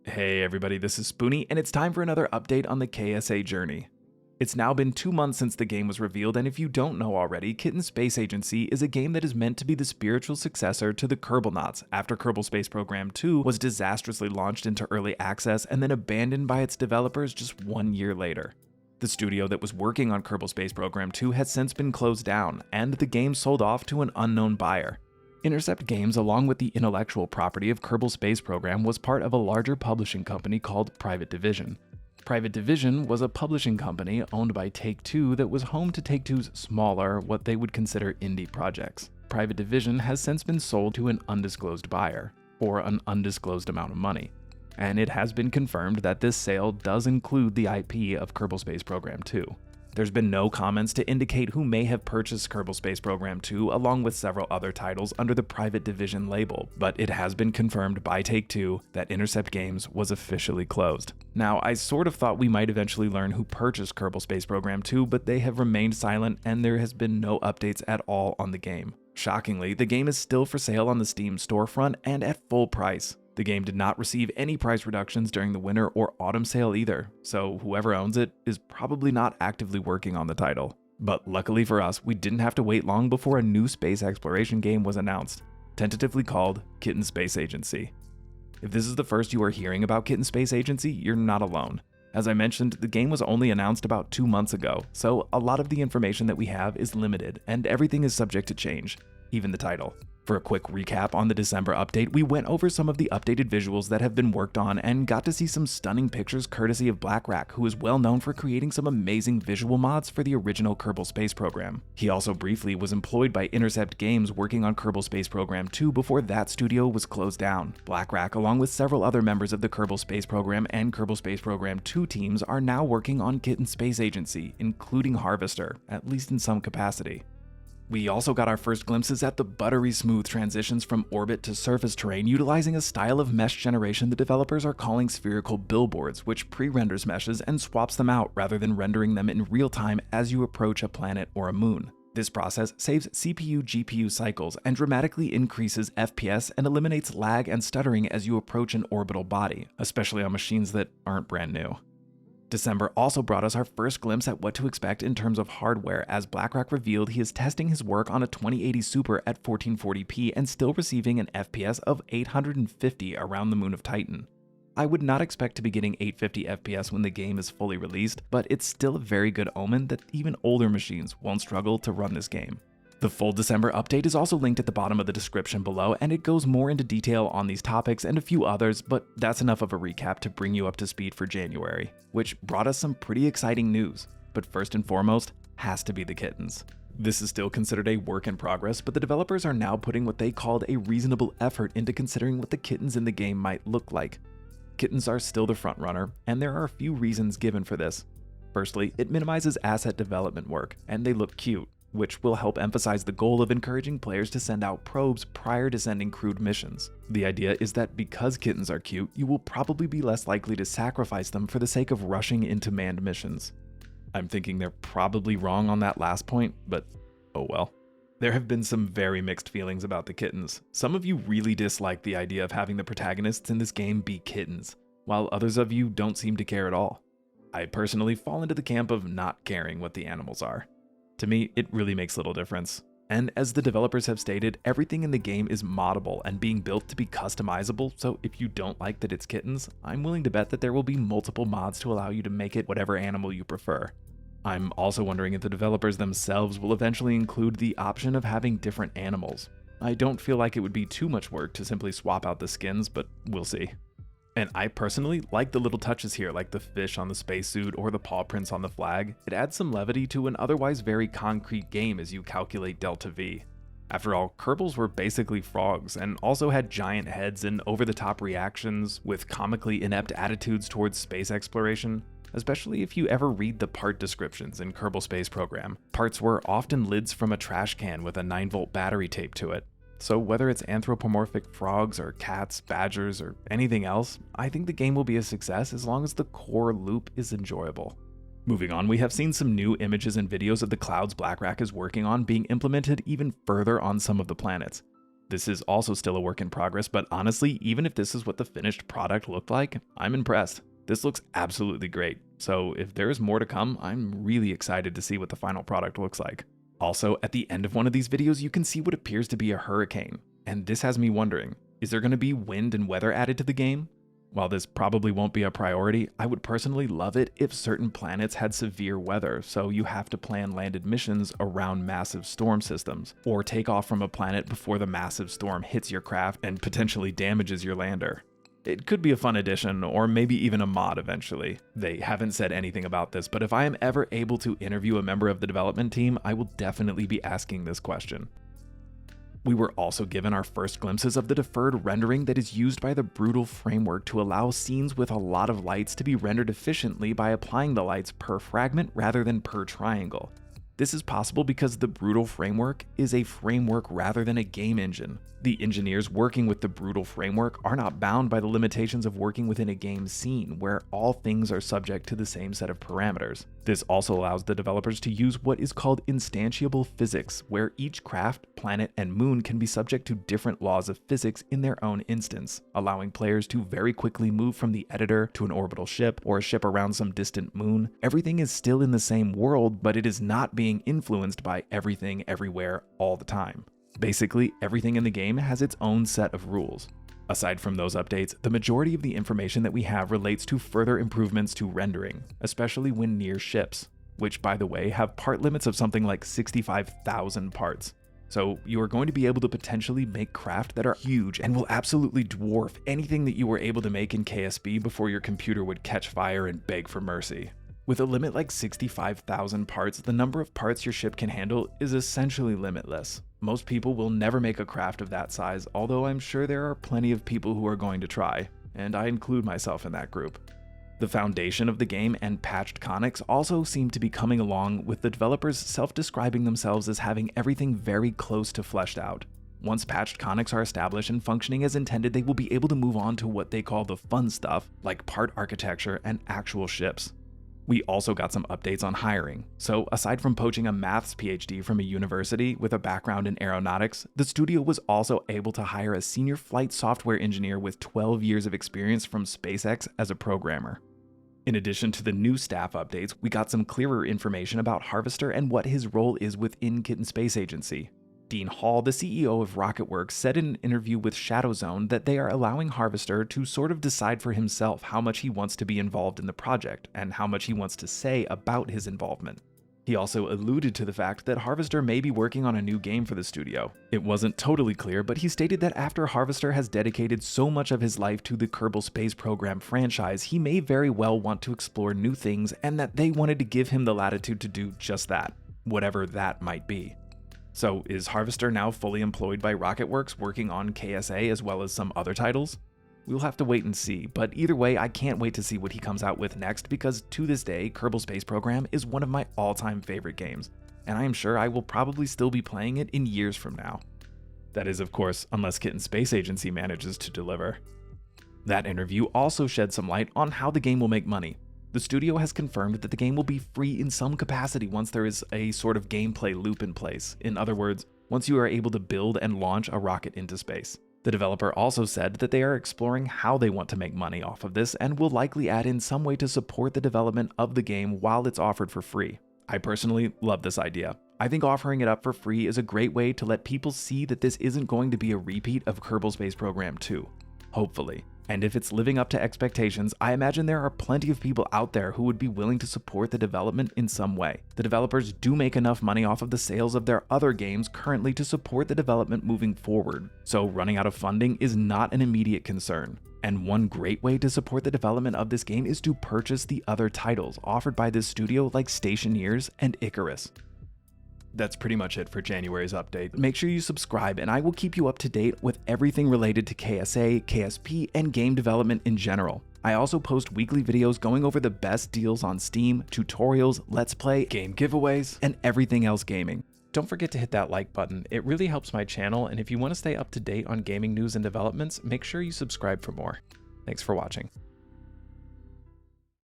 Hey everybody, this is Spoonie, and it's time for another update on the KSA journey. It's now been 2 months since the game was revealed, and if you don't know already, Kitten Space Agency is a game that is meant to be the spiritual successor to the Kerbal after Kerbal Space Program 2 was disastrously launched into early access and then abandoned by its developers just 1 year later. The studio that was working on Kerbal Space Program 2 has since been closed down, and the game sold off to an unknown buyer. Intercept Games, along with the intellectual property of Kerbal Space Program, was part of a larger publishing company called Private Division. Private Division was a publishing company owned by Take-Two that was home to Take-Two's smaller, what they would consider indie projects. Private Division has since been sold to an undisclosed buyer, for an undisclosed amount of money. And it has been confirmed that this sale does include the IP of Kerbal Space Program 2. There's been no comments to indicate who may have purchased Kerbal Space Program 2 along with several other titles under the Private Division label, but it has been confirmed by Take-Two that Intercept Games was officially closed. Now, I sort of thought we might eventually learn who purchased Kerbal Space Program 2, but they have remained silent and there has been no updates at all on the game. Shockingly, the game is still for sale on the Steam storefront and at full price. The game did not receive any price reductions during the winter or autumn sale either, so whoever owns it is probably not actively working on the title. But luckily for us, we didn't have to wait long before a new space exploration game was announced, tentatively called Kitten Space Agency. If this is the first you are hearing about Kitten Space Agency, you're not alone. As I mentioned, the game was only announced about 2 months ago, so a lot of the information that we have is limited, and everything is subject to change, even the title. For a quick recap on the December update, we went over some of the updated visuals that have been worked on and got to see some stunning pictures courtesy of BlackRack, who is well known for creating some amazing visual mods for the original Kerbal Space Program. He also briefly was employed by Intercept Games working on Kerbal Space Program 2 before that studio was closed down. BlackRack, along with several other members of the Kerbal Space Program and Kerbal Space Program 2 teams, are now working on Kitten Space Agency, including Harvester, at least in some capacity. We also got our first glimpses at the buttery smooth transitions from orbit to surface terrain utilizing a style of mesh generation the developers are calling spherical billboards, which pre-renders meshes and swaps them out rather than rendering them in real time as you approach a planet or a moon. This process saves CPU-GPU cycles and dramatically increases FPS and eliminates lag and stuttering as you approach an orbital body, especially on machines that aren't brand new. December also brought us our first glimpse at what to expect in terms of hardware, as BlackRack revealed he is testing his work on a 2080 Super at 1440p and still receiving an FPS of 850 around the moon of Titan. I would not expect to be getting 850 FPS when the game is fully released, but it's still a very good omen that even older machines won't struggle to run this game. The full December update is also linked at the bottom of the description below, and it goes more into detail on these topics and a few others, but that's enough of a recap to bring you up to speed for January, which brought us some pretty exciting news. But first and foremost, has to be the kittens. This is still considered a work in progress, but the developers are now putting what they called a reasonable effort into considering what the kittens in the game might look like. Kittens are still the frontrunner, and there are a few reasons given for this. Firstly, it minimizes asset development work, and they look cute, which will help emphasize the goal of encouraging players to send out probes prior to sending crewed missions. The idea is that because kittens are cute, you will probably be less likely to sacrifice them for the sake of rushing into manned missions. I'm thinking they're probably wrong on that last point, but oh well. There have been some very mixed feelings about the kittens. Some of you really dislike the idea of having the protagonists in this game be kittens, while others of you don't seem to care at all. I personally fall into the camp of not caring what the animals are. To me, it really makes little difference. And as the developers have stated, everything in the game is moddable and being built to be customizable, so if you don't like that it's kittens, I'm willing to bet that there will be multiple mods to allow you to make it whatever animal you prefer. I'm also wondering if the developers themselves will eventually include the option of having different animals. I don't feel like it would be too much work to simply swap out the skins, but we'll see. And I personally like the little touches here, like the fish on the spacesuit or the paw prints on the flag. It adds some levity to an otherwise very concrete game as you calculate delta V. After all, Kerbals were basically frogs and also had giant heads and over-the-top reactions with comically inept attitudes towards space exploration. Especially if you ever read the part descriptions in Kerbal Space Program. Parts were often lids from a trash can with a 9-volt battery taped to it. So whether it's anthropomorphic frogs or cats, badgers, or anything else, I think the game will be a success as long as the core loop is enjoyable. Moving on, we have seen some new images and videos of the clouds BlackRack is working on being implemented even further on some of the planets. This is also still a work in progress, but honestly, even if this is what the finished product looked like, I'm impressed. This looks absolutely great. So if there's more to come, I'm really excited to see what the final product looks like. Also, at the end of one of these videos, you can see what appears to be a hurricane. And this has me wondering, is there going to be wind and weather added to the game? While this probably won't be a priority, I would personally love it if certain planets had severe weather, so you have to plan landed missions around massive storm systems, or take off from a planet before the massive storm hits your craft and potentially damages your lander. It could be a fun addition, or maybe even a mod eventually. They haven't said anything about this, but if I am ever able to interview a member of the development team, I will definitely be asking this question. We were also given our first glimpses of the deferred rendering that is used by the Brutal framework to allow scenes with a lot of lights to be rendered efficiently by applying the lights per fragment rather than per triangle. This is possible because the Brutal framework is a framework rather than a game engine. The engineers working with the Brutal framework are not bound by the limitations of working within a game scene, where all things are subject to the same set of parameters. This also allows the developers to use what is called instantiable physics, where each craft, planet, and moon can be subject to different laws of physics in their own instance, allowing players to very quickly move from the editor to an orbital ship or a ship around some distant moon. Everything is still in the same world, but it is not being influenced by everything everywhere all the time. Basically, everything in the game has its own set of rules. Aside from those updates, the majority of the information that we have relates to further improvements to rendering, especially when near ships, which by the way have part limits of something like 65,000 parts. So you are going to be able to potentially make craft that are huge and will absolutely dwarf anything that you were able to make in KSB before your computer would catch fire and beg for mercy. With a limit like 65,000 parts, the number of parts your ship can handle is essentially limitless. Most people will never make a craft of that size, although I'm sure there are plenty of people who are going to try, and I include myself in that group. The foundation of the game and patched conics also seem to be coming along, with the developers self-describing themselves as having everything very close to fleshed out. Once patched conics are established and functioning as intended, they will be able to move on to what they call the fun stuff, like part architecture and actual ships. We also got some updates on hiring. So aside from poaching a maths PhD from a university with a background in aeronautics, the studio was also able to hire a senior flight software engineer with 12 years of experience from SpaceX as a programmer. In addition to the new staff updates, we got some clearer information about Harvester and what his role is within Kitten Space Agency. Dean Hall, the CEO of RocketWerkz, said in an interview with ShadowZone that they are allowing Harvester to sort of decide for himself how much he wants to be involved in the project and how much he wants to say about his involvement. He also alluded to the fact that Harvester may be working on a new game for the studio. It wasn't totally clear, but he stated that after Harvester has dedicated so much of his life to the Kerbal space program franchise, he may very well want to explore new things and that they wanted to give him the latitude to do just that, whatever that might be. So is Harvester now fully employed by RocketWerkz working on KSA as well as some other titles? We'll have to wait and see, but either way, I can't wait to see what he comes out with next, because to this day, Kerbal Space Program is one of my all-time favorite games, and I am sure I will probably still be playing it in years from now. That is, of course, unless Kitten Space Agency manages to deliver. That interview also shed some light on how the game will make money. The studio has confirmed that the game will be free in some capacity once there is a sort of gameplay loop in place. In other words, once you are able to build and launch a rocket into space. The developer also said that they are exploring how they want to make money off of this and will likely add in some way to support the development of the game while it's offered for free. I personally love this idea. I think offering it up for free is a great way to let people see that this isn't going to be a repeat of Kerbal Space Program 2. Hopefully. And if it's living up to expectations, I imagine there are plenty of people out there who would be willing to support the development in some way. The developers do make enough money off of the sales of their other games currently to support the development moving forward, so running out of funding is not an immediate concern. And one great way to support the development of this game is to purchase the other titles offered by this studio like Stationeers and Icarus. That's pretty much it for January's update. Make sure you subscribe and I will keep you up to date with everything related to KSA, KSP, and game development in general. I also post weekly videos going over the best deals on Steam, tutorials, Let's Play, game giveaways, and everything else gaming. Don't forget to hit that like button, it really helps my channel, and if you want to stay up to date on gaming news and developments, make sure you subscribe for more. Thanks for watching.